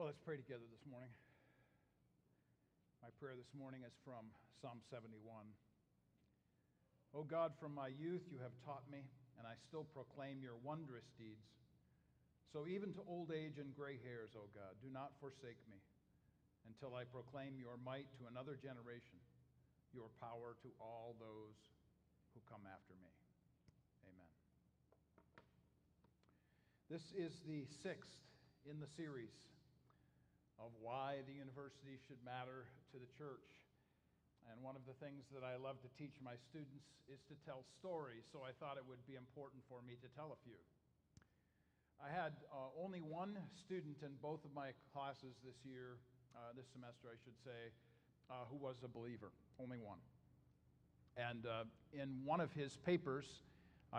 Well, let's pray together this morning. My prayer this morning is from Psalm 71. O God, from my youth you have taught me, and I still proclaim your wondrous deeds. So even to old age and gray hairs, O God, do not forsake me until I proclaim your might to another generation, your power to all those who come after me. Amen. This is the sixth in the series of why the university should matter to the church. And one of the things that I love to teach my students is to tell stories, so I thought it would be important for me to tell a few. I had only one student in both of my classes this year, this semester I should say, who was a believer, only one. And in one of his papers,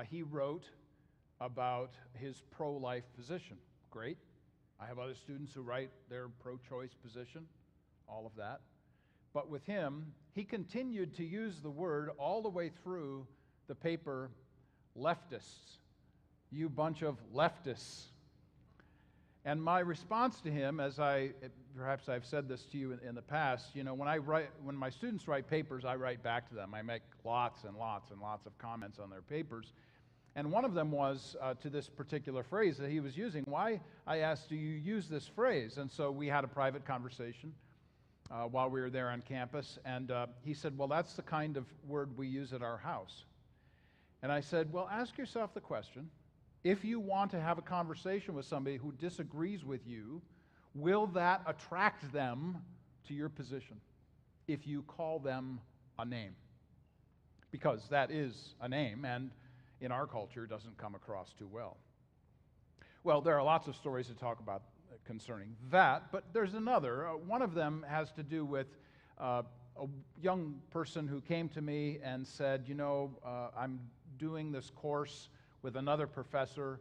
he wrote about his pro-life position. Great. I have other students who write their pro-choice position, all of that. But with him, he continued to use the word all the way through the paper, leftists. You bunch of leftists. And my response to him, perhaps I've said this to you in the past, when my students write papers, I write back to them. I make lots and lots and lots of comments on their papers. And one of them was to this particular phrase that he was using. Why? I asked, do you use this phrase? And so we had a private conversation while we were there on campus. And he said, well, that's the kind of word we use at our house. And I said, well, ask yourself the question, if you want to have a conversation with somebody who disagrees with you, will that attract them to your position if you call them a name? Because that is a name, and in our culture doesn't come across too well. Well, there are lots of stories to talk about concerning that, but there's another. One of them has to do with a young person who came to me and said, I'm doing this course with another professor,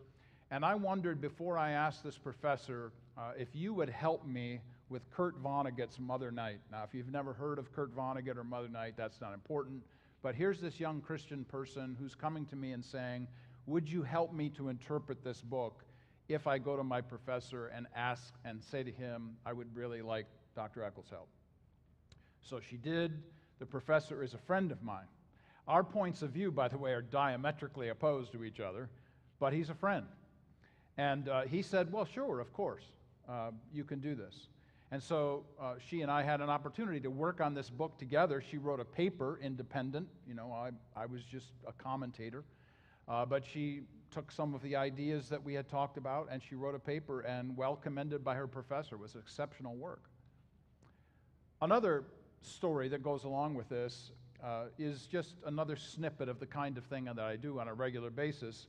and I wondered before I asked this professor if you would help me with Kurt Vonnegut's Mother Night. Now, if you've never heard of Kurt Vonnegut or Mother Night, that's not important. But here's this young Christian person who's coming to me and saying, would you help me to interpret this book if I go to my professor and ask and say to him, I would really like Dr. Eckel's help? So she did. The professor is a friend of mine. Our points of view, by the way, are diametrically opposed to each other, but he's a friend. And he said, well, sure, of course, you can do this. And so she and I had an opportunity to work on this book together. She wrote a paper, independent. I was just a commentator. But she took some of the ideas that we had talked about, and she wrote a paper, and well commended by her professor. It was exceptional work. Another story that goes along with this is just another snippet of the kind of thing that I do on a regular basis,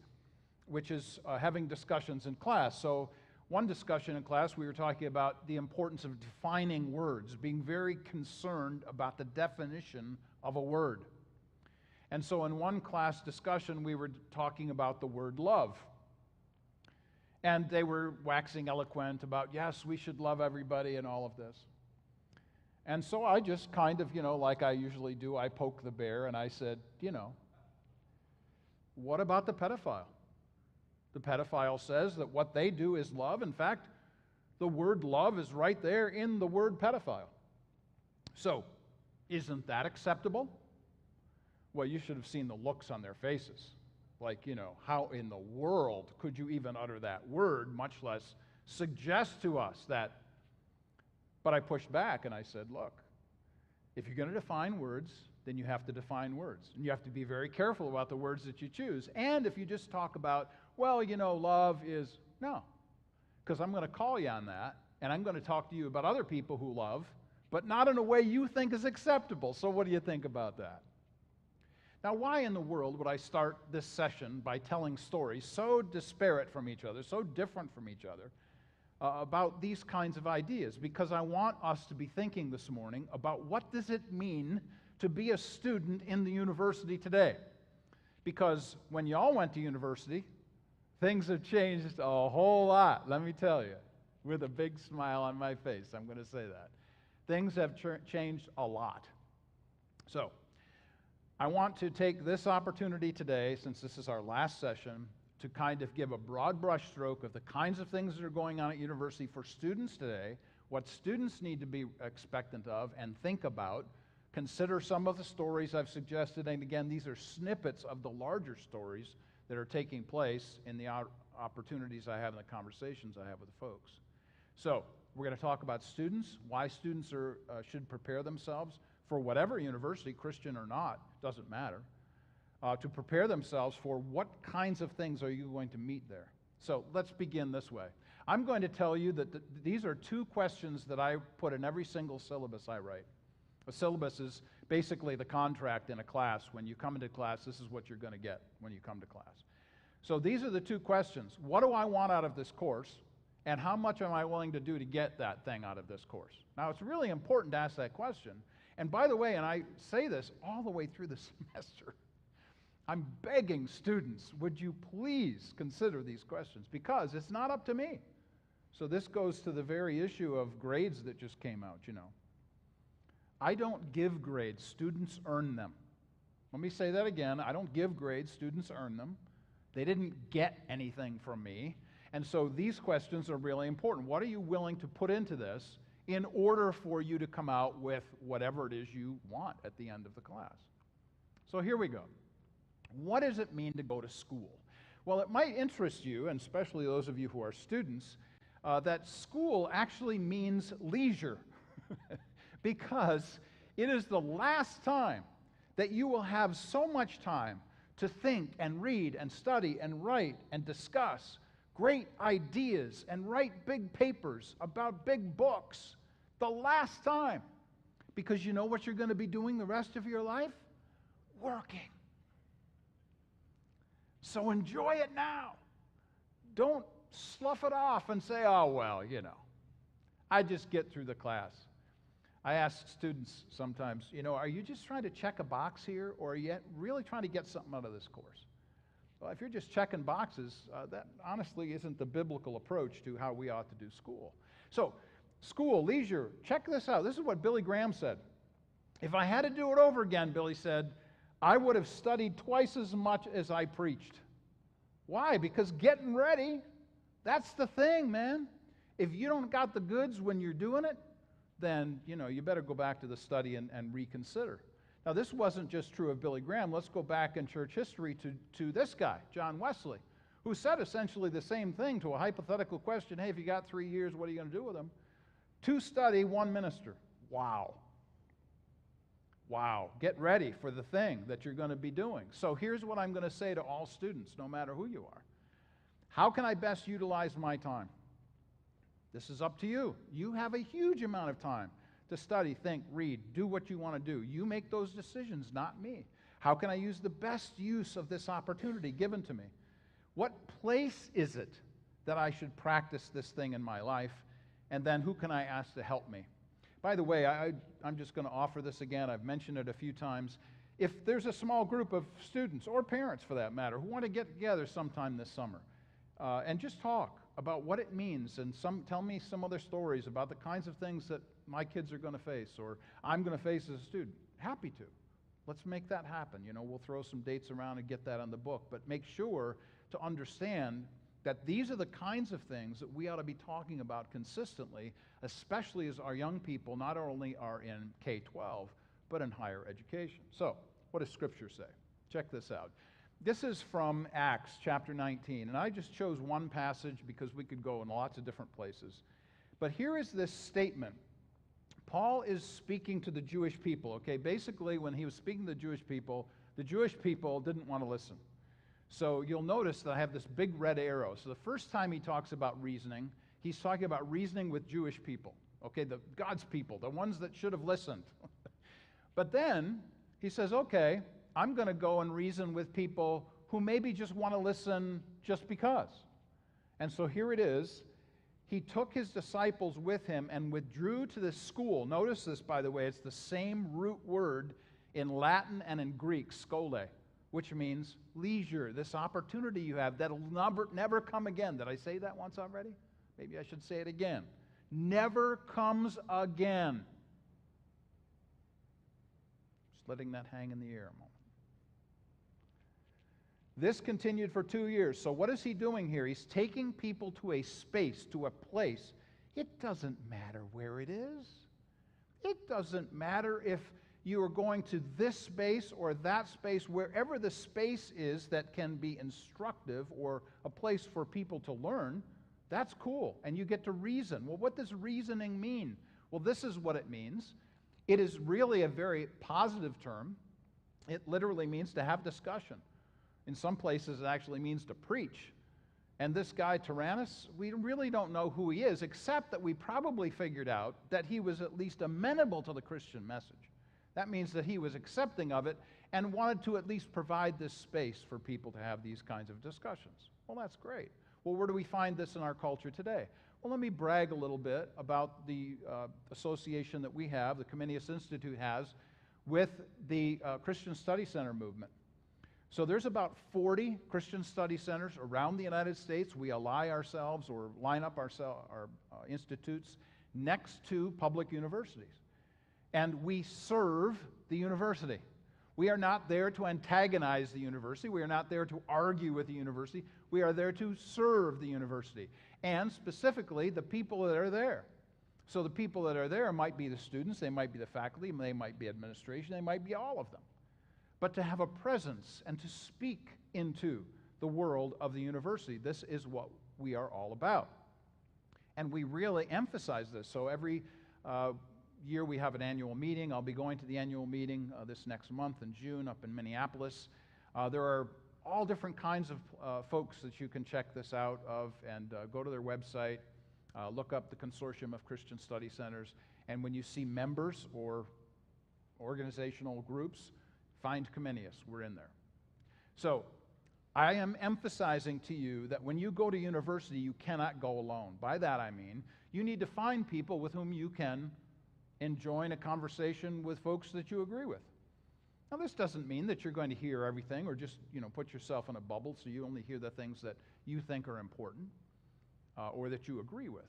which is having discussions in class. So one discussion in class, we were talking about the importance of defining words, being very concerned about the definition of a word. And so in one class discussion, we were talking about the word love. And they were waxing eloquent about, yes, we should love everybody and all of this. And so I just kind of, like I usually do, I poke the bear and I said, what about the pedophile? The pedophile says that what they do is love. In fact, the word love is right there in the word pedophile. So, isn't that acceptable? Well, you should have seen the looks on their faces. Like, how in the world could you even utter that word, much less suggest to us that? But I pushed back and I said, look, if you're going to define words, then you have to define words. And you have to be very careful about the words that you choose. And if you just talk about, love is, no. Because I'm going to call you on that, and I'm going to talk to you about other people who love, but not in a way you think is acceptable. So what do you think about that? Now, why in the world would I start this session by telling stories so disparate from each other, so different from each other, about these kinds of ideas? Because I want us to be thinking this morning about what does it mean to be a student in the university today. Because when y'all went to university, things have changed a whole lot, let me tell you. With a big smile on my face, I'm going to say that. Things have changed a lot. So, I want to take this opportunity today, since this is our last session, to kind of give a broad brushstroke of the kinds of things that are going on at university for students today, what students need to be expectant of and think about. Consider some of the stories I've suggested, and again, these are snippets of the larger stories that are taking place in the opportunities I have and the conversations I have with the folks. So, we're going to talk about students, why students should prepare themselves for whatever university, Christian or not, doesn't matter, to prepare themselves for what kinds of things are you going to meet there. So, let's begin this way. I'm going to tell you that these are two questions that I put in every single syllabus I write. A syllabus is basically the contract in a class. When you come into class, this is what you're going to get when you come to class. So these are the two questions. What do I want out of this course? And how much am I willing to do to get that thing out of this course? Now, it's really important to ask that question. And by the way, and I say this all the way through the semester, I'm begging students, would you please consider these questions? Because it's not up to me. So this goes to the very issue of grades that just came out, you know. I don't give grades, students earn them. Let me say that again. I don't give grades, students earn them. They didn't get anything from me. And so these questions are really important. What are you willing to put into this in order for you to come out with whatever it is you want at the end of the class? So here we go. What does it mean to go to school? Well, it might interest you, and especially those of you who are students, that school actually means leisure. Because it is the last time that you will have so much time to think and read and study and write and discuss great ideas and write big papers about big books. The last time. Because you know what you're going to be doing the rest of your life? Working. So enjoy it now. Don't slough it off and say, oh, well, you know, I just get through the class. I ask students sometimes, you know, are you just trying to check a box here, or are you really trying to get something out of this course? Well, if you're just checking boxes, that honestly isn't the biblical approach to how we ought to do school. So, school, leisure, check this out. This is what Billy Graham said. If I had to do it over again, Billy said, I would have studied twice as much as I preached. Why? Because getting ready, that's the thing, man. If you don't got the goods when you're doing it, then, you know, you better go back to the study and reconsider. Now, this wasn't just true of Billy Graham. Let's go back in church history to this guy, John Wesley, who said essentially the same thing to a hypothetical question, hey, if you got 3 years, what are you going to do with them? 2 study, 1 minister. Wow. Wow. Get ready for the thing that you're going to be doing. So here's what I'm going to say to all students, no matter who you are. How can I best utilize my time? This is up to you. You have a huge amount of time to study, think, read, do what you want to do. You make those decisions, not me. How can I use the best use of this opportunity given to me? What place is it that I should practice this thing in my life? And then who can I ask to help me? By the way, I'm just going to offer this again. I've mentioned it a few times. If there's a small group of students, or parents for that matter, who want to get together sometime this summer and just talk about what it means, and tell me some other stories about the kinds of things that my kids are going to face or I'm going to face as a student. Happy to. Let's make that happen. You know, we'll throw some dates around and get that on the book, but make sure to understand that these are the kinds of things that we ought to be talking about consistently, especially as our young people not only are in K-12, but in higher education. So, what does Scripture say? Check this out. This is from Acts chapter 19, and I just chose one passage because we could go in lots of different places. But here is this statement. Paul is speaking to the Jewish people, okay? Basically, when he was speaking to the Jewish people didn't want to listen. So you'll notice that I have this big red arrow. So the first time he talks about reasoning, he's talking about reasoning with Jewish people, okay? God's people, the ones that should have listened. But then he says, okay, I'm going to go and reason with people who maybe just want to listen just because. And so here it is. He took his disciples with him and withdrew to this school. Notice this, by the way. It's the same root word in Latin and in Greek, skole, which means leisure, this opportunity you have that'll never come again. Did I say that once already? Maybe I should say it again. Never comes again. Just letting that hang in the air a moment. This continued for 2 years. So what is he doing here? He's taking people to a space, to a place. It doesn't matter where it is. It doesn't matter if you are going to this space or that space, wherever the space is that can be instructive or a place for people to learn, that's cool. And you get to reason. Well, what does reasoning mean? Well, this is what it means. It is really a very positive term. It literally means to have discussion. In some places, it actually means to preach. And this guy, Tyrannus, we really don't know who he is, except that we probably figured out that he was at least amenable to the Christian message. That means that he was accepting of it and wanted to at least provide this space for people to have these kinds of discussions. Well, that's great. Well, where do we find this in our culture today? Well, let me brag a little bit about the association that we have, the Comenius Institute has, with the Christian Study Center movement. So there's about 40 Christian study centers around the United States. We ally ourselves or line up our institutes next to public universities. And we serve the university. We are not there to antagonize the university. We are not there to argue with the university. We are there to serve the university, and specifically the people that are there. So the people that are there might be the students, they might be the faculty, they might be administration, they might be all of them. But to have a presence and to speak into the world of the university, this is what we are all about. And we really emphasize this. So every year we have an annual meeting. I'll be going to the annual meeting this next month in June up in Minneapolis. There are all different kinds of folks that you can check this out of, and go to their website, look up the Consortium of Christian Study Centers, and when you see members or organizational groups, find Comenius. We're in there. So I am emphasizing to you that when you go to university, you cannot go alone. By that I mean you need to find people with whom you can enjoin a conversation with folks that you agree with. Now, this doesn't mean that you're going to hear everything or just, put yourself in a bubble so you only hear the things that you think are important or that you agree with.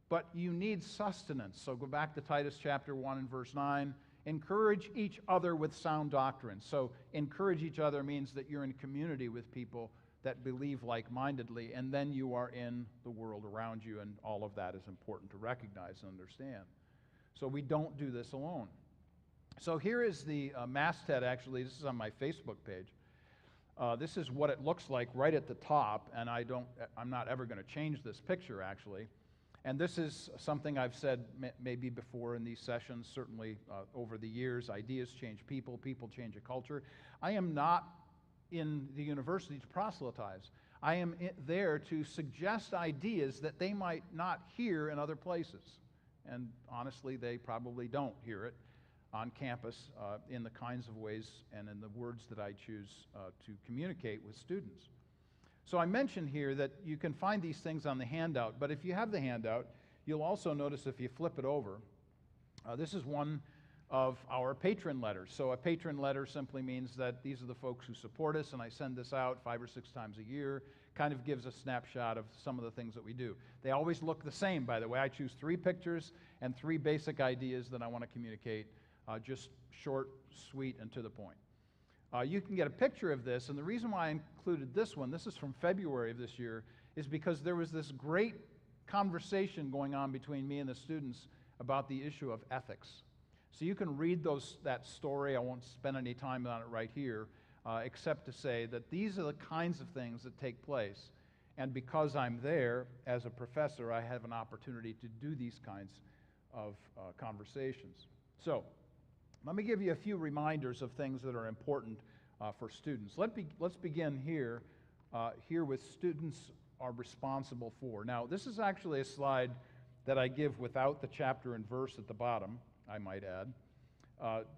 But you need sustenance. So go back to Titus chapter 1 and verse 9. Encourage each other with sound doctrine. So encourage each other means that you're in community with people that believe like-mindedly, and then you are in the world around you, and all of that is important to recognize and understand. So we don't do this alone. So here is the masthead, actually. This is on my Facebook page. This is what it looks like right at the top, and I'm not ever going to change this picture, actually. And this is something I've said maybe before in these sessions, certainly over the years. Ideas change people, people change a culture. I am not in the university to proselytize. I am there to suggest ideas that they might not hear in other places. And honestly, they probably don't hear it on campus in the kinds of ways and in the words that I choose to communicate with students. So I mentioned here that you can find these things on the handout, but if you have the handout, you'll also notice if you flip it over, this is one of our patron letters. So a patron letter simply means that these are the folks who support us, and I send this out 5 or 6 times a year. Kind of gives a snapshot of some of the things that we do. They always look the same, by the way. I choose 3 pictures and 3 basic ideas that I want to communicate, just short, sweet, and to the point. You can get a picture of this, and the reason why I included this one, this is from February of this year, is because there was this great conversation going on between me and the students about the issue of ethics. So you can read that story. I won't spend any time on it right here, except to say that these are the kinds of things that take place. And because I'm there as a professor, I have an opportunity to do these kinds of conversations. So let me give you a few reminders of things that are important for students. Let's begin here with students are responsible for. Now, this is actually a slide that I give without the chapter and verse at the bottom, I might add,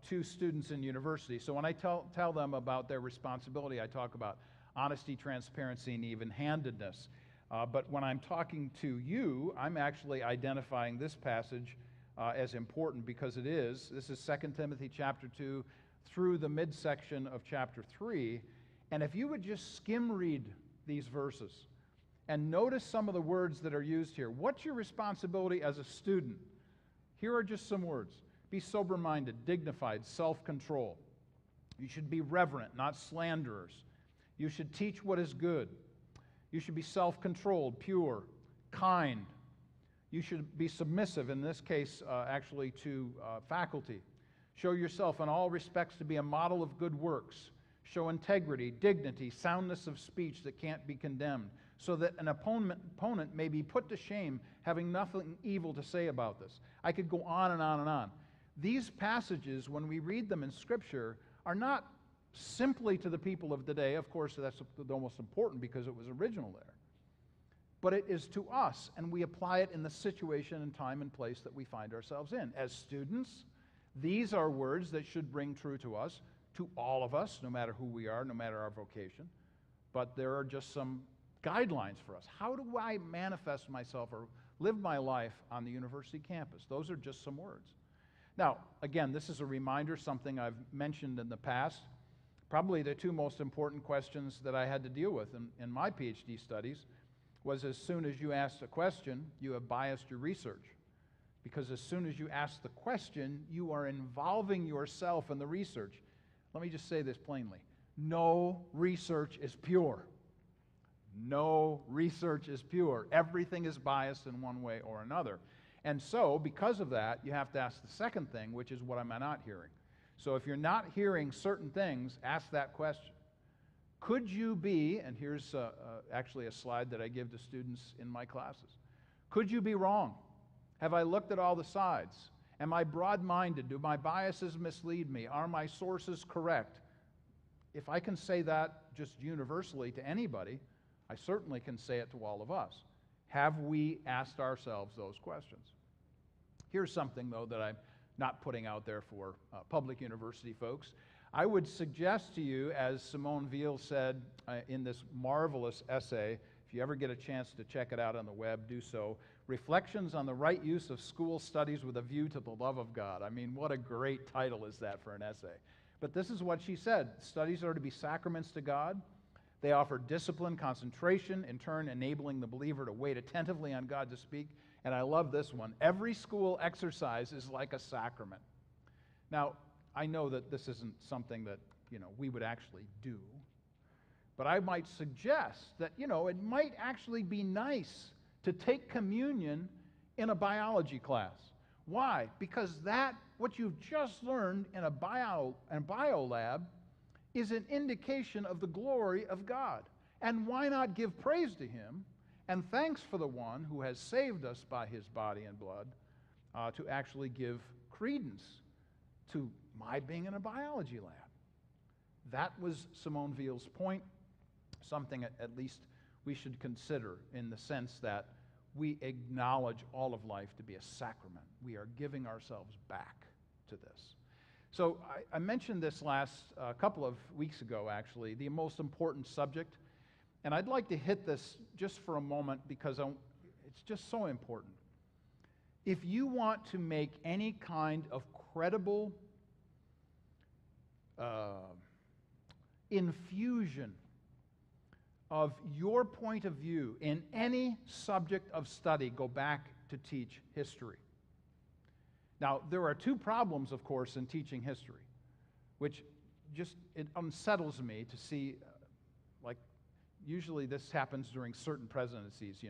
to students in university. So when I tell them about their responsibility, I talk about honesty, transparency, and even-handedness. But when I'm talking to you, I'm actually identifying this passage as important because it is. This is 2 Timothy chapter 2 through the midsection of chapter 3. And if you would just skim read these verses and notice some of the words that are used here. What's your responsibility as a student? Here are just some words. Be sober-minded, dignified, self-control. You should be reverent, not slanderers. You should teach what is good. You should be self-controlled, pure, kind. You should be submissive, in this case, actually to faculty. Show yourself in all respects to be a model of good works. Show integrity, dignity, soundness of speech that can't be condemned, so that an opponent may be put to shame, having nothing evil to say about this. I could go on and on and on. These passages, when we read them in Scripture, are not simply to the people of the day. Of course, that's the most important because it was original there. But it is to us, and we apply it in the situation and time and place that we find ourselves in. As students, these are words that should ring true to us, to all of us, no matter who we are, no matter our vocation. But there are just some guidelines for us. How do I manifest myself or live my life on the university campus? Those are just some words. Now, again, this is a reminder, something I've mentioned in the past. Probably the two most important questions that I had to deal with in my PhD studies was, as soon as you asked a question, you have biased your research. Because as soon as you ask the question, you are involving yourself in the research. Let me just say this plainly. No research is pure. No research is pure. Everything is biased in one way or another. And so, because of that, you have to ask the second thing, which is, what am I not hearing? So if you're not hearing certain things, ask that question. Could you be, and here's actually a slide that I give to students in my classes, could you be wrong? Have I looked at all the sides? Am I broad-minded? Do my biases mislead me? Are my sources correct? If I can say that just universally to anybody, I certainly can say it to all of us. Have we asked ourselves those questions? Here's something, though, that I'm not putting out there for public university folks. I would suggest to you, as Simone Weil said in this marvelous essay, if you ever get a chance to check it out on the web, do so, Reflections on the Right Use of School Studies with a View to the Love of God. I mean, what a great title is that for an essay. But this is what she said. Studies are to be sacraments to God. They offer discipline, concentration, in turn enabling the believer to wait attentively on God to speak. And I love this one. Every school exercise is like a sacrament. Now, I know that this isn't something that, we would actually do. But I might suggest that, it might actually be nice to take communion in a biology class. Why? Because what you've just learned in a bio lab is an indication of the glory of God. And why not give praise to Him and thanks for the one who has saved us by His body and blood to actually give credence to my being in a biology lab. That was Simone Weil's point, something at least we should consider in the sense that we acknowledge all of life to be a sacrament. We are giving ourselves back to this. So I mentioned this last couple of weeks ago, actually, the most important subject. And I'd like to hit this just for a moment because it's just so important. If you want to make any kind of credible infusion of your point of view in any subject of study, go back to teach history. Now, there are two problems, of course, in teaching history, which it unsettles me to see, usually this happens during certain presidencies,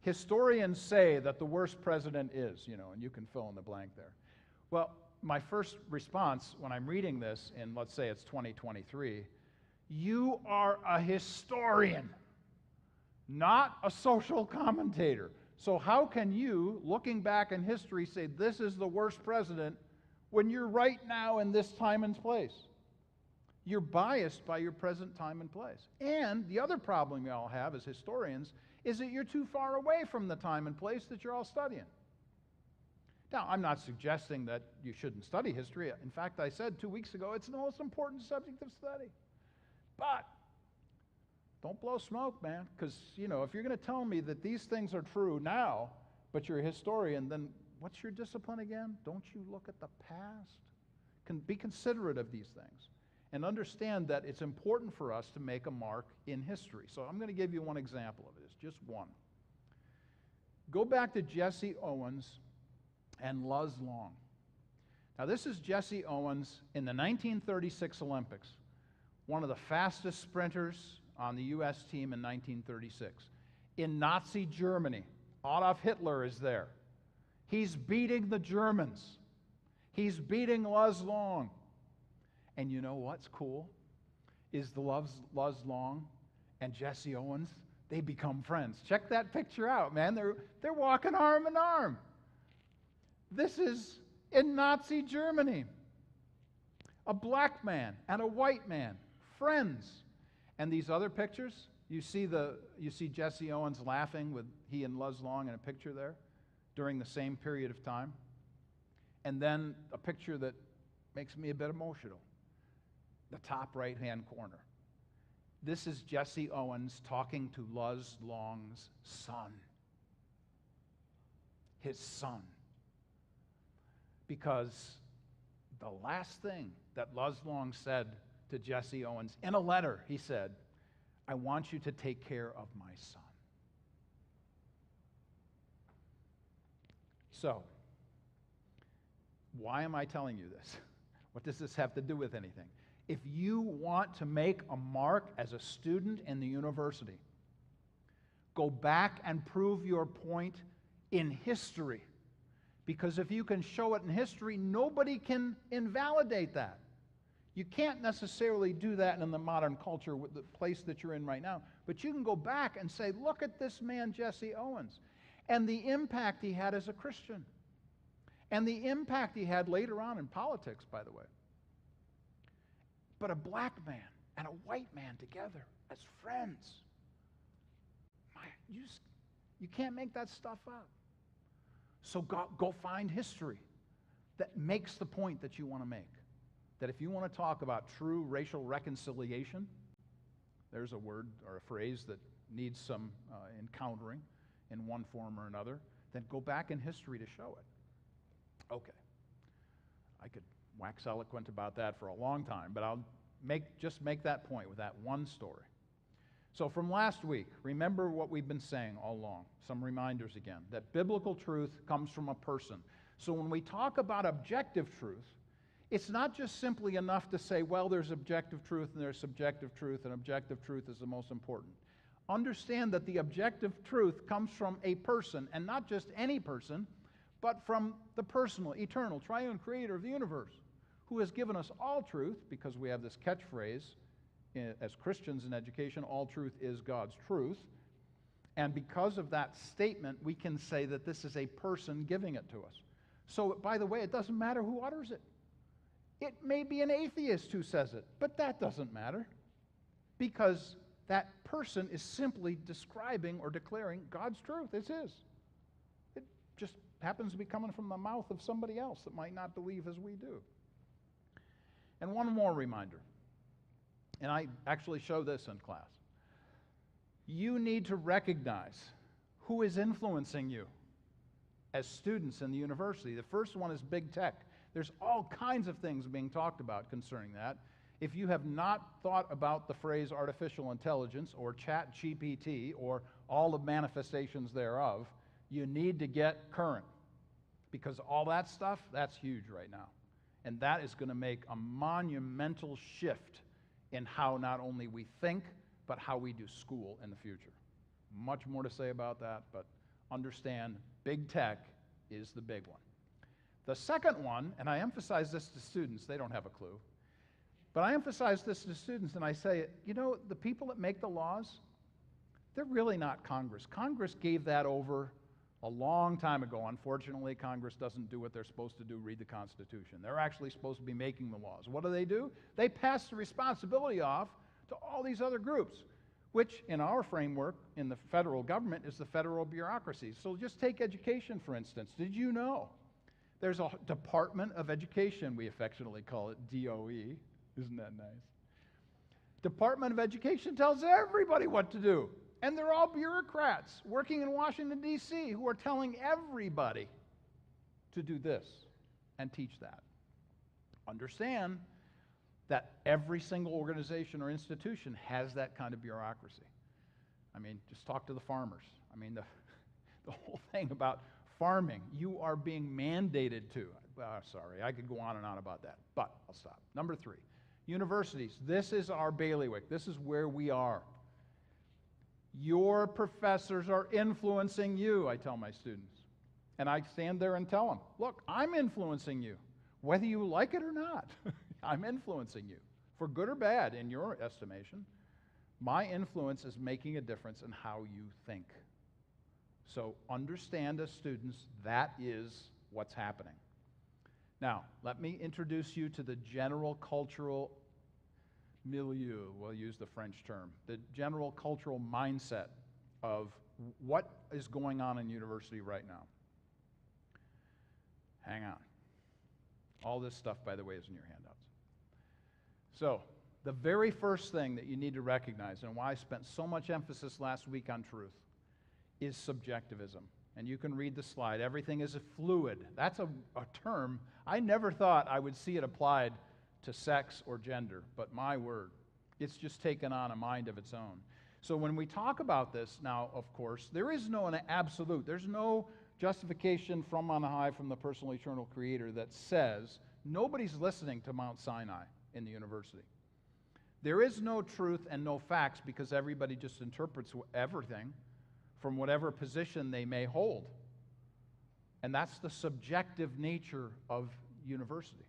historians say that the worst president is, and you can fill in the blank there. Well, my first response when I'm reading this, and let's say it's 2023, you are a historian, not a social commentator. So how can you, looking back in history, say this is the worst president when you're right now in this time and place? You're biased by your present time and place. And the other problem we all have as historians is that you're too far away from the time and place that you're all studying. Now, I'm not suggesting that you shouldn't study history. In fact, I said 2 weeks ago, it's the most important subject of study. But don't blow smoke, man, because, if you're going to tell me that these things are true now, but you're a historian, then what's your discipline again? Don't you look at the past? Be considerate of these things and understand that it's important for us to make a mark in history. So I'm going to give you one example of this, just one. Go back to Jesse Owens and Luz Long. Now, this is Jesse Owens in the 1936 Olympics. one of the fastest sprinters on the U.S. team in 1936. In Nazi Germany, Adolf Hitler is there. He's beating the Germans. He's beating Luz Long. And you know what's cool? Is the Luz Long and Jesse Owens, they become friends. Check that picture out, man. They're walking arm in arm. This is in Nazi Germany. A black man and a white man, friends. And these other pictures, you see Jesse Owens laughing with he and Luz Long in a picture there during the same period of time. And then a picture that makes me a bit emotional. The top right-hand corner. This is Jesse Owens talking to Luz Long's son. His son. Because the last thing that Luz Long said to Jesse Owens, in a letter, he said, I want you to take care of my son. So, why am I telling you this? What does this have to do with anything? If you want to make a mark as a student in the university, go back and prove your point in history. Because if you can show it in history, nobody can invalidate that. You can't necessarily do that in the modern culture with the place that you're in right now. But you can go back and say, look at this man, Jesse Owens, and the impact he had as a Christian. And the impact he had later on in politics, by the way. But a black man and a white man together as friends. You can't make that stuff up. So go find history that makes the point that you want to make. That if you want to talk about true racial reconciliation, there's a word or a phrase that needs some encountering in one form or another, then go back in history to show it. Okay. I could wax eloquent about that for a long time, but I'll just make that point with that one story. So from last week, remember what we've been saying all along. Some reminders again, that biblical truth comes from a person. So when we talk about objective truth, it's not just simply enough to say, well, there's objective truth and there's subjective truth, and objective truth is the most important. Understand that the objective truth comes from a person, and not just any person, but from the personal, eternal, triune creator of the universe, who has given us all truth, because we have this catchphrase as Christians in education, all truth is God's truth. And because of that statement, we can say that this is a person giving it to us. So, by the way, it doesn't matter who utters it. It may be an atheist who says it, but that doesn't matter, because that person is simply describing or declaring God's truth. It's his. It just happens to be coming from the mouth of somebody else that might not believe as we do. And one more reminder, and I actually show this in class. You need to recognize who is influencing you as students in the university. The first one is big tech. There's all kinds of things being talked about concerning that. If you have not thought about the phrase artificial intelligence or chat GPT or all the manifestations thereof, you need to get current, because all that stuff, that's huge right now. And that is going to make a monumental shift in how not only we think, but how we do school in the future. Much more to say about that, but understand big tech is the big one. The second one, and I emphasize this to students, they don't have a clue, but I emphasize this to students and I say, you know, the people that make the laws, they're really not Congress. Congress gave that over a long time ago. Unfortunately, Congress doesn't do what they're supposed to do, read the Constitution. They're actually supposed to be making the laws. What do? They pass the responsibility off to all these other groups, which in our framework in the federal government is the federal bureaucracy. So just take education, for instance. Did you know there's a Department of Education, we affectionately call it DOE. Isn't that nice? Department of Education tells everybody what to do. And they're all bureaucrats working in Washington, D.C., who are telling everybody to do this and teach that. Understand that every single organization or institution has that kind of bureaucracy. I mean, just talk to the farmers. I mean, the whole thing about farming, you are being mandated to. Sorry, I could go on and on about that, but I'll stop. Number 3, Universities, this is our bailiwick. This is where we are. Your professors are influencing you, I tell my students. And I stand there and tell them, look, I'm influencing you. Whether you like it or not, I'm influencing you. For good or bad, in your estimation, my influence is making a difference in how you think. So understand as students, that is what's happening. Now, let me introduce you to the general cultural milieu, we'll use the French term, the general cultural mindset of what is going on in university right now. Hang on. All this stuff, by the way, is in your handouts. So, the very first thing that you need to recognize, and why I spent so much emphasis last week on truth, is subjectivism. And you can read the slide. Everything is a fluid. That's a term. I never thought I would see it applied to sex or gender, but my word, it's just taken on a mind of its own. So when we talk about this now, of course, there is no absolute. There's no justification from on high from the personal eternal creator that says nobody's listening to Mount Sinai in the university. There is no truth and no facts because everybody just interprets everything from whatever position they may hold. And that's the subjective nature of university.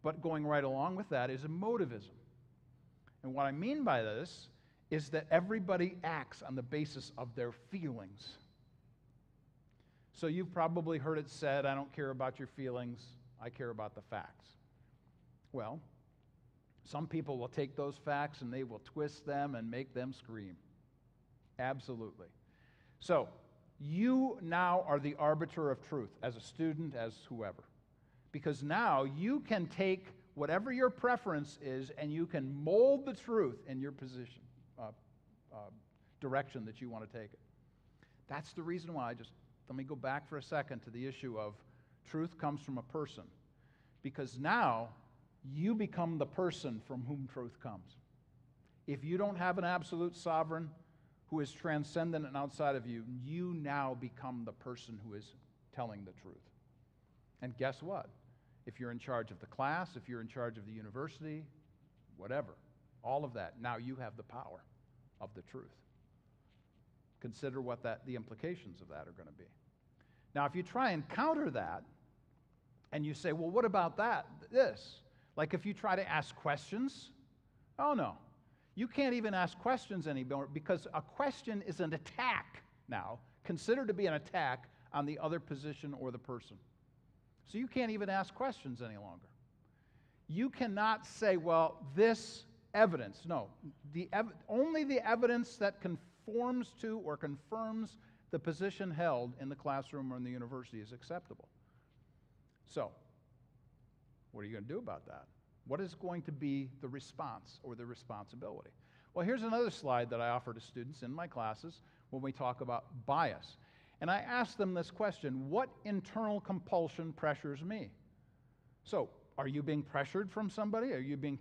But going right along with that is emotivism. And what I mean by this is that everybody acts on the basis of their feelings. So you've probably heard it said, I don't care about your feelings, I care about the facts. Well, some people will take those facts and they will twist them and make them scream. Absolutely. So, you now are the arbiter of truth, as a student, as whoever. Because now you can take whatever your preference is and you can mold the truth in your position, direction that you want to take it. That's the reason why let me go back for a second to the issue of truth comes from a person. Because now you become the person from whom truth comes. If you don't have an absolute sovereign who is transcendent and outside of you, you now become the person who is telling the truth. And guess what? If you're in charge of the class, if you're in charge of the university, whatever, all of that, now you have the power of the truth. Consider what the implications of that are going to be. Now, if you try and counter that, and you say, well, what about this? Like if you try to ask questions, oh no. You can't even ask questions anymore because a question is an attack now, considered to be an attack on the other position or the person. So you can't even ask questions any longer. You cannot say, well, this evidence. No, only the evidence that conforms to or confirms the position held in the classroom or in the university is acceptable. So, what are you going to do about that? What is going to be the response or the responsibility? Well, here's another slide that I offer to students in my classes when we talk about bias. And I ask them this question: what internal compulsion pressures me? So, are you being pressured from somebody? Are you being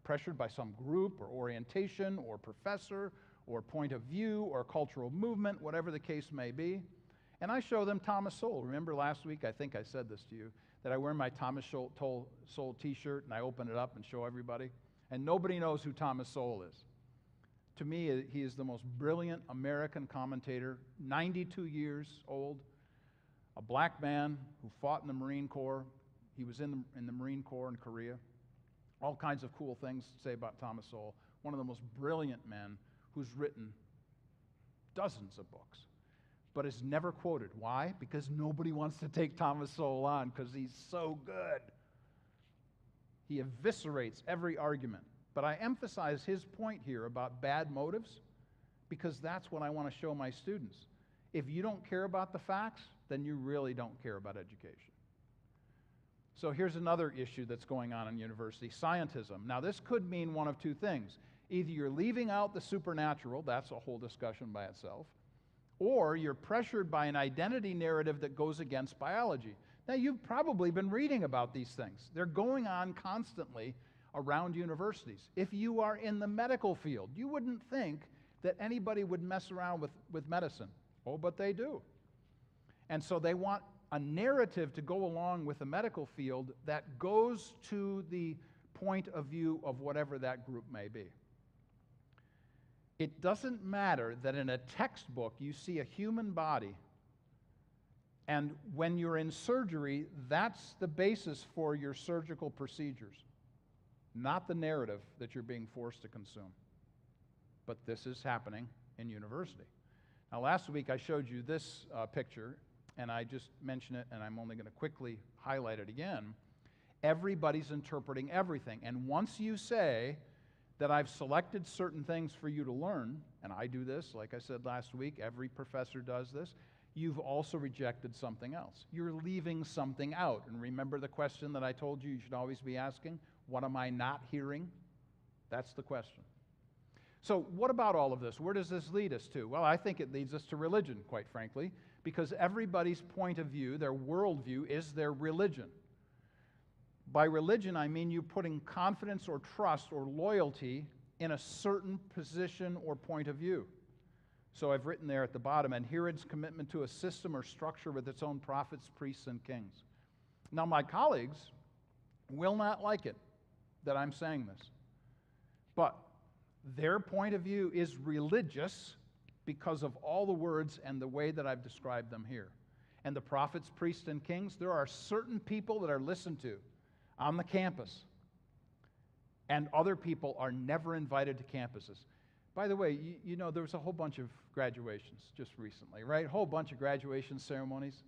pressured by some group or orientation or professor or point of view or cultural movement, whatever the case may be? And I show them Thomas Sowell. Remember last week, I think I said this to you, that I wear my Thomas Sowell t-shirt and I open it up and show everybody. And nobody knows who Thomas Sowell is. To me, he is the most brilliant American commentator, 92 years old, a black man who fought in the Marine Corps. He was in the Marine Corps in Korea. All kinds of cool things to say about Thomas Sowell. One of the most brilliant men who's written dozens of books, but is never quoted. Why? Because nobody wants to take Thomas Sowell on because he's so good. He eviscerates every argument. But I emphasize his point here about bad motives because that's what I want to show my students. If you don't care about the facts, then you really don't care about education. So here's another issue that's going on in university: scientism. Now, this could mean one of two things. Either you're leaving out the supernatural, that's a whole discussion by itself, or you're pressured by an identity narrative that goes against biology. Now, you've probably been reading about these things. They're going on constantly around universities. If you are in the medical field, you wouldn't think that anybody would mess around with medicine. Oh, but they do. And so they want a narrative to go along with the medical field that goes to the point of view of whatever that group may be. It doesn't matter that in a textbook you see a human body, and when you're in surgery, that's the basis for your surgical procedures, not the narrative that you're being forced to consume. But this is happening in university. Now, last week I showed you this picture, and I just mentioned it, and I'm only going to quickly highlight it again. Everybody's interpreting everything. And once you say that I've selected certain things for you to learn, and I do this, like I said last week, every professor does this, you've also rejected something else. You're leaving something out. And remember the question that I told you should always be asking? What am I not hearing? That's the question. So what about all of this? Where does this lead us to? Well, I think it leads us to religion, quite frankly, because everybody's point of view, their worldview, is their religion. By religion, I mean you putting confidence or trust or loyalty in a certain position or point of view. So I've written there at the bottom, adherence, commitment to a system or structure with its own prophets, priests, and kings. Now, my colleagues will not like it that I'm saying this, but their point of view is religious because of all the words and the way that I've described them here. And the prophets, priests, and kings, there are certain people that are listened to on the campus, and other people are never invited to campuses. By the way, you know, there was a whole bunch of graduations just recently, right? A whole bunch of graduation ceremonies.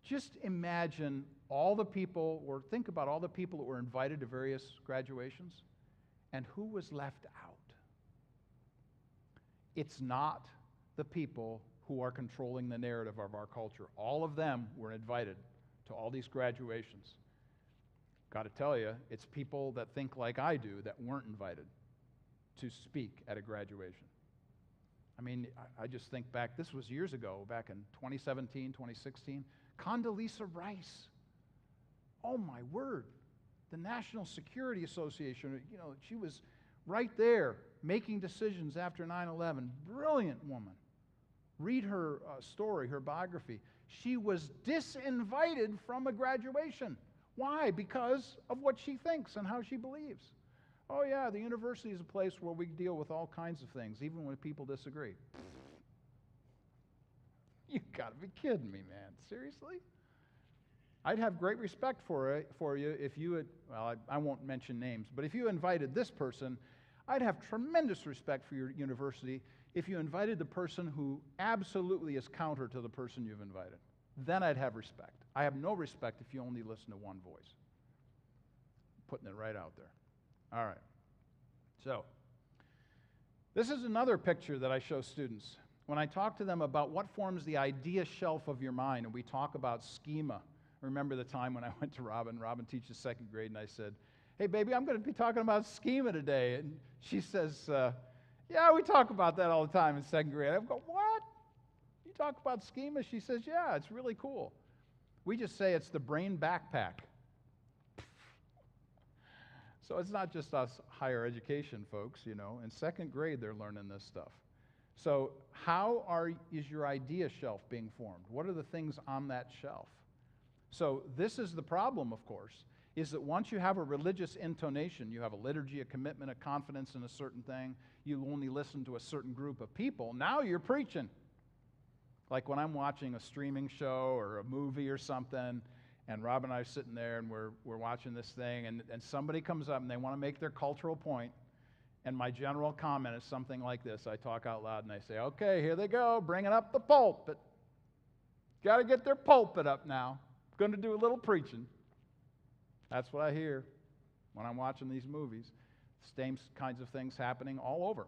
Just imagine all the people, or think about all the people that were invited to various graduations, and who was left out. It's not the people who are controlling the narrative of our culture. All of them were invited to all these graduations. Got to tell you, it's people that think like I do that weren't invited to speak at a graduation. I mean, I just think back, this was years ago, back in 2017, 2016. Condoleezza Rice. Oh my word. The National Security Association, you know, she was right there making decisions after 9/11. Brilliant woman. Read her story, her biography. She was disinvited from a graduation. Why? Because of what she thinks and how she believes. Oh yeah, the university is a place where we deal with all kinds of things, even when people disagree. You gotta be kidding me, man. Seriously? I'd have great respect for you if you had, well, I won't mention names, but if you invited this person, I'd have tremendous respect for your university if you invited the person who absolutely is counter to the person you've invited. Then I'd have respect. I have no respect if you only listen to one voice. Putting it right out there. All right. So, this is another picture that I show students. When I talk to them about what forms the idea shelf of your mind, and we talk about schema. I remember the time when I went to Robin. Robin teaches second grade, and I said, hey, baby, I'm going to be talking about schema today. And she says, yeah, we talk about that all the time in second grade. I go, what? You talk about schema? She says, yeah, it's really cool. We just say it's the brain backpack. So it's not just us higher education folks, you know. In second grade, they're learning this stuff. So how is your idea shelf being formed? What are the things on that shelf? So this is the problem, of course, is that once you have a religious intonation, you have a liturgy, a commitment, a confidence in a certain thing, you only listen to a certain group of people, now you're preaching. Like when I'm watching a streaming show or a movie or something, and Rob and I are sitting there and we're watching this thing, and somebody comes up and they want to make their cultural point, and my general comment is something like this. I talk out loud and I say, okay, here they go, bringing up the pulpit. Got to get their pulpit up now. Going to do a little preaching. That's what I hear when I'm watching these movies. Same kinds of things happening all over.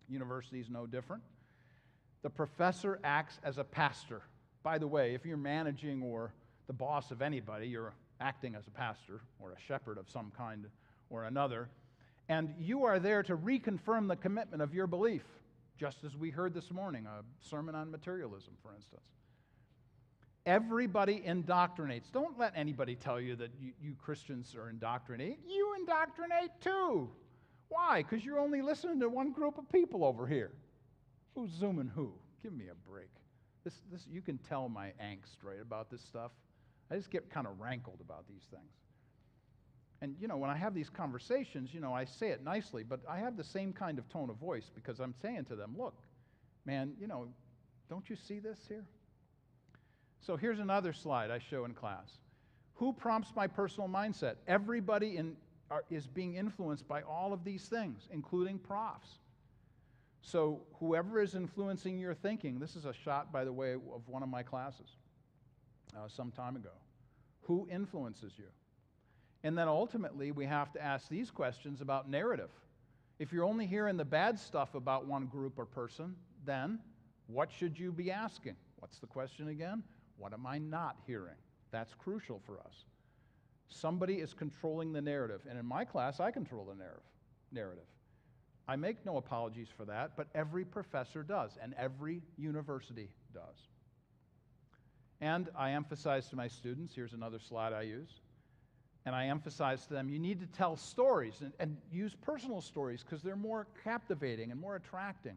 University is no different. The professor acts as a pastor. By the way, if you're managing or the boss of anybody, you're acting as a pastor or a shepherd of some kind or another, and you are there to reconfirm the commitment of your belief, just as we heard this morning, a sermon on materialism, for instance. Everybody indoctrinates. Don't let anybody tell you that you Christians are indoctrinated. You indoctrinate too. Why? Because you're only listening to one group of people over here. Who's zooming who? Give me a break. This you can tell my angst, right, about this stuff. I just get kind of rankled about these things. And, when I have these conversations, I say it nicely, but I have the same kind of tone of voice because I'm saying to them, look, man, don't you see this here? So here's another slide I show in class. Who prompts my personal mindset? Everybody is being influenced by all of these things, including profs. So whoever is influencing your thinking, this is a shot, by the way, of one of my classes some time ago. Who influences you? And then ultimately, we have to ask these questions about narrative. If you're only hearing the bad stuff about one group or person, then what should you be asking? What's the question again? What am I not hearing? That's crucial for us. Somebody is controlling the narrative. And in my class, I control the narrative. I make no apologies for that, but every professor does, and every university does. And I emphasize to my students, here's another slide I use, and I emphasize to them, you need to tell stories and use personal stories because they're more captivating and more attractive.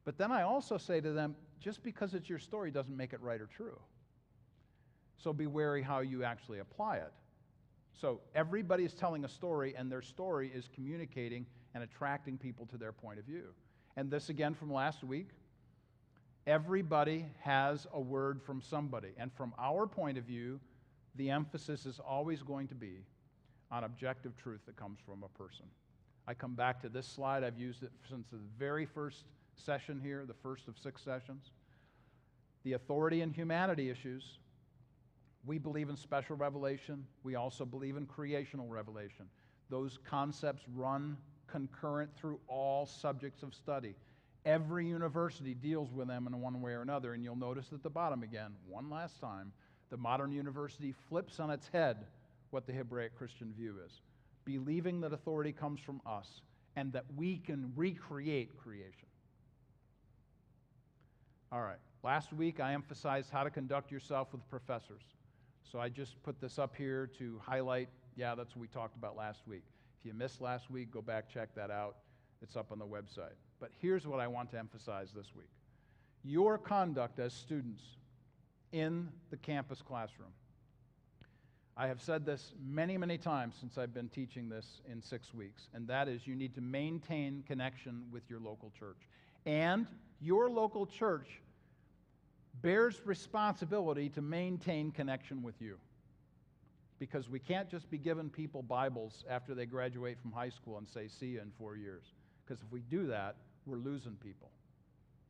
But then I also say to them, just because it's your story doesn't make it right or true. So be wary how you actually apply it. So everybody is telling a story, and their story is communicating and attracting people to their point of view. And this again from last week, everybody has a word from somebody. And from our point of view, the emphasis is always going to be on objective truth that comes from a person. I come back to this slide. I've used it since the very first session here, the first of 6 sessions. The authority and humanity issues. We believe in special revelation. We also believe in creational revelation. Those concepts run concurrent through all subjects of study. Every university deals with them in one way or another, and you'll notice at the bottom again, one last time, the modern university flips on its head what the Hebraic Christian view is, believing that authority comes from us and that we can recreate creation. All right, last week I emphasized how to conduct yourself with professors. So I just put this up here to highlight, that's what we talked about last week. If you missed last week, go back, check that out. It's up on the website. But here's what I want to emphasize this week. Your conduct as students in the campus classroom. I have said this many, many times since I've been teaching this in 6 weeks, and that is you need to maintain connection with your local church. And your local church bears responsibility to maintain connection with you. Because we can't just be giving people Bibles after they graduate from high school and say, see you in 4 years. Because if we do that, we're losing people.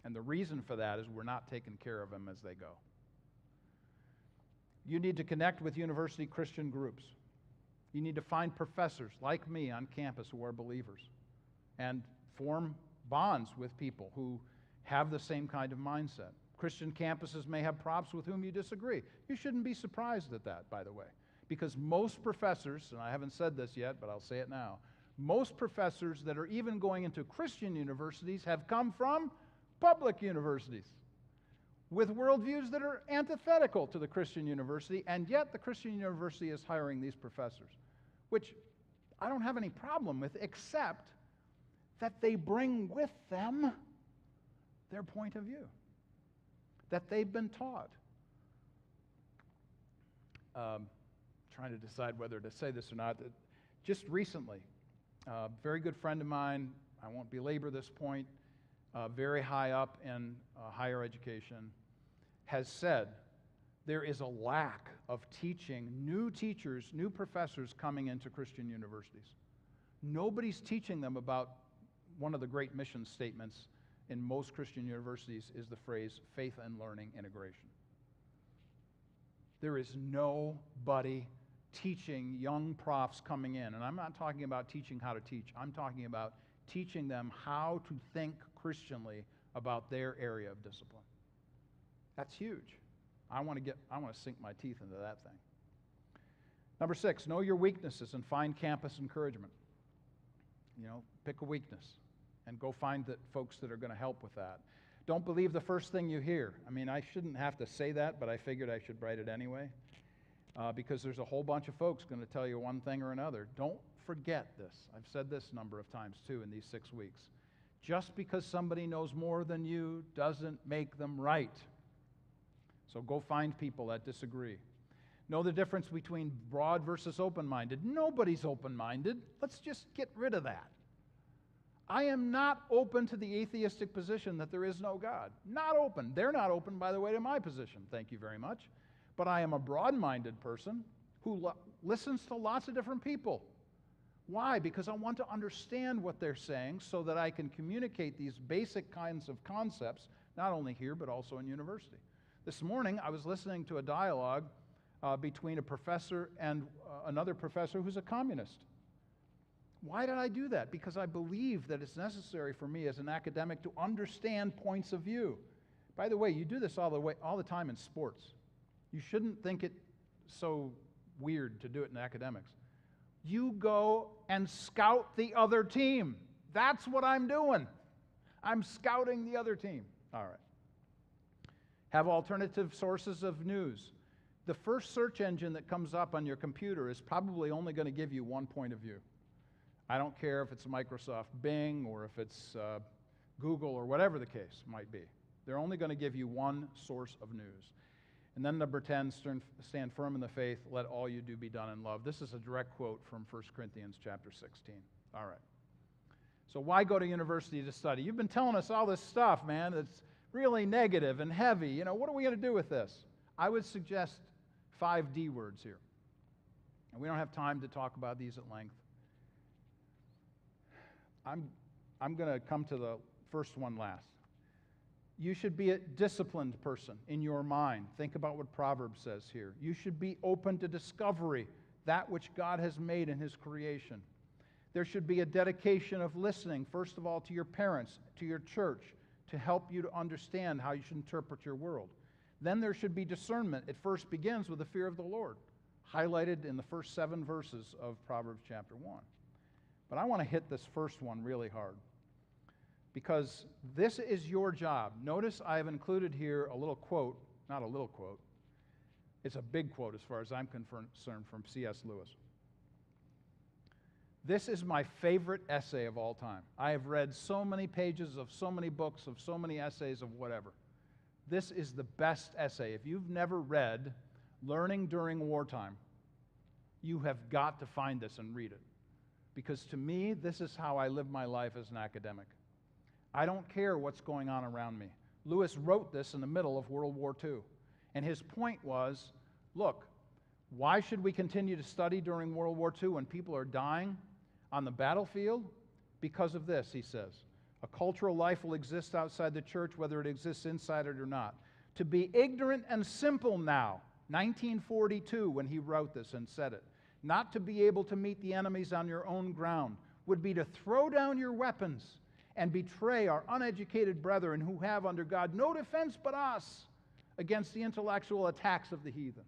And the reason for that is we're not taking care of them as they go. You need to connect with university Christian groups. You need to find professors like me on campus who are believers and form bonds with people who have the same kind of mindset. Christian campuses may have profs with whom you disagree. You shouldn't be surprised at that, by the way, because most professors, and I haven't said this yet, but I'll say it now, most professors that are even going into Christian universities have come from public universities with worldviews that are antithetical to the Christian university, and yet the Christian university is hiring these professors, which I don't have any problem with, except that they bring with them their point of view, that they've been taught. Trying to decide whether to say this or not. Just recently, a very good friend of mine, I won't belabor this point, very high up in higher education, has said there is a lack of teaching, new teachers, new professors coming into Christian universities. Nobody's teaching them about one of the great mission statements in most Christian universities is the phrase faith and learning integration. There is nobody teaching young profs coming in, and I'm not talking about teaching how to teach. I'm talking about teaching them how to think Christianly about their area of discipline. That's huge. I want to sink my teeth into that thing. Number 6, know your weaknesses and find campus encouragement. Pick a weakness and go find the folks that are going to help with that. Don't believe the first thing you hear. I shouldn't have to say that, but I figured I should write it anyway, because there's a whole bunch of folks going to tell you one thing or another. Don't forget this. I've said this a number of times, too, in these 6 weeks. Just because somebody knows more than you doesn't make them right. So go find people that disagree. Know the difference between broad versus open-minded. Nobody's open-minded. Let's just get rid of that. I am not open to the atheistic position that there is no God. Not open. They're not open, by the way, to my position. Thank you very much. But I am a broad-minded person who listens to lots of different people. Why? Because I want to understand what they're saying so that I can communicate these basic kinds of concepts, not only here, but also in university. This morning, I was listening to a dialogue between a professor and another professor who's a communist. Why did I do that? Because I believe that it's necessary for me as an academic to understand points of view. By the way, you do this all the time in sports. You shouldn't think it so weird to do it in academics. You go and scout the other team. That's what I'm doing. I'm scouting the other team. All right. Have alternative sources of news. The first search engine that comes up on your computer is probably only going to give you one point of view. I don't care if it's Microsoft Bing or if it's Google or whatever the case might be. They're only going to give you one source of news. And then number 10, stand firm in the faith, let all you do be done in love. This is a direct quote from 1 Corinthians chapter 16. All right. So why go to university to study? You've been telling us all this stuff, man. It's really negative and heavy. You know, what are we going to do with this? I would suggest 5 D words here. And we don't have time to talk about these at length. I'm going to come to the first one last. You should be a disciplined person in your mind. Think about what Proverbs says here. You should be open to discovery, that which God has made in His creation. There should be a dedication of listening, first of all, to your parents, to your church, to help you to understand how you should interpret your world. Then there should be discernment. It first begins with the fear of the Lord, highlighted in the first 7 verses of Proverbs chapter 1. But I want to hit this first one really hard, because this is your job. Notice I have included here a little quote, not a little quote. It's a big quote as far as I'm concerned from C.S. Lewis. This is my favorite essay of all time. I have read so many pages of so many books, of so many essays of whatever. This is the best essay. If you've never read Learning During Wartime, you have got to find this and read it. Because to me, this is how I live my life as an academic. I don't care what's going on around me. Lewis wrote this in the middle of World War II. And his point was, look, why should we continue to study during World War II when people are dying on the battlefield? Because of this, he says. A cultural life will exist outside the church, whether it exists inside it or not. To be ignorant and simple now, 1942, when he wrote this and said it, not to be able to meet the enemies on your own ground, would be to throw down your weapons and betray our uneducated brethren who have under God no defense but us against the intellectual attacks of the heathen.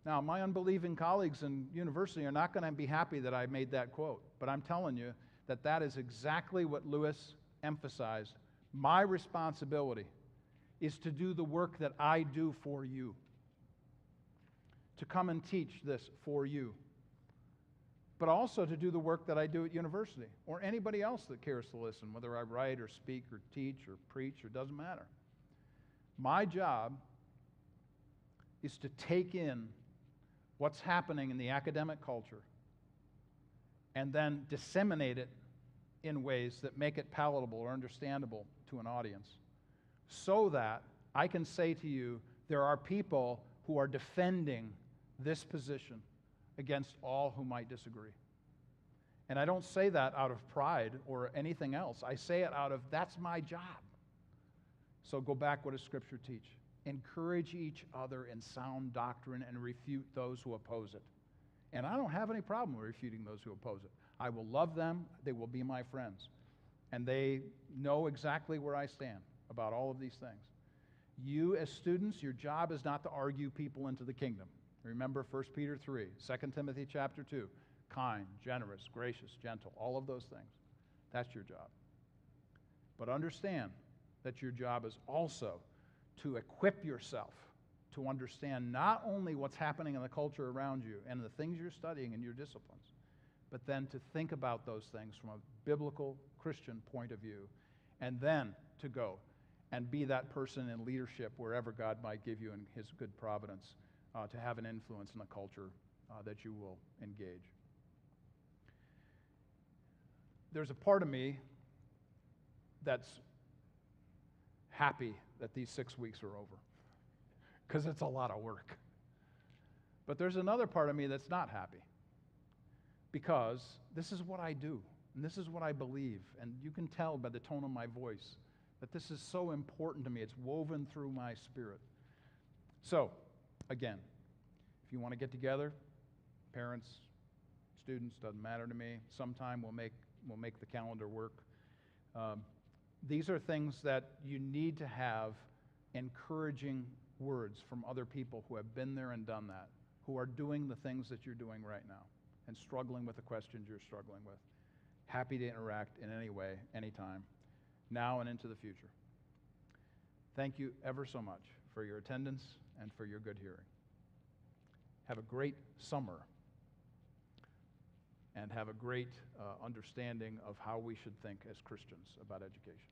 Now, my unbelieving colleagues in university are not going to be happy that I made that quote, but I'm telling you that that is exactly what Lewis emphasized. My responsibility is to do the work that I do for you, to come and teach this for you, but also to do the work that I do at university or anybody else that cares to listen, whether I write or speak or teach or preach, or doesn't matter. My job is to take in what's happening in the academic culture and then disseminate it in ways that make it palatable or understandable to an audience, so that I can say to you, there are people who are defending this position against all who might disagree. And I don't say that out of pride or anything else. I say it out of, that's my job. So go back, what does Scripture teach? Encourage each other in sound doctrine and refute those who oppose it. And I don't have any problem with refuting those who oppose it. I will love them. They will be my friends. And they know exactly where I stand about all of these things. You as students, your job is not to argue people into the kingdom. Remember 1 Peter 3, 2 Timothy chapter 2, kind, generous, gracious, gentle, all of those things. That's your job. But understand that your job is also to equip yourself to understand not only what's happening in the culture around you and the things you're studying in your disciplines, but then to think about those things from a biblical Christian point of view, and then to go and be that person in leadership wherever God might give you in His good providence to have an influence in the culture that you will engage. There's a part of me that's happy that these 6 weeks are over, because it's a lot of work. But there's another part of me that's not happy, because this is what I do, and this is what I believe, and you can tell by the tone of my voice that this is so important to me. It's woven through my spirit. So, again, if you want to get together, parents, students, doesn't matter to me. Sometime we'll make the calendar work. These are things that you need to have encouraging words from other people who have been there and done that, who are doing the things that you're doing right now and struggling with the questions you're struggling with. Happy to interact in any way, anytime, now and into the future. Thank you ever so much for your attendance and for your good hearing. Have a great summer, and have a great understanding of how we should think as Christians about education.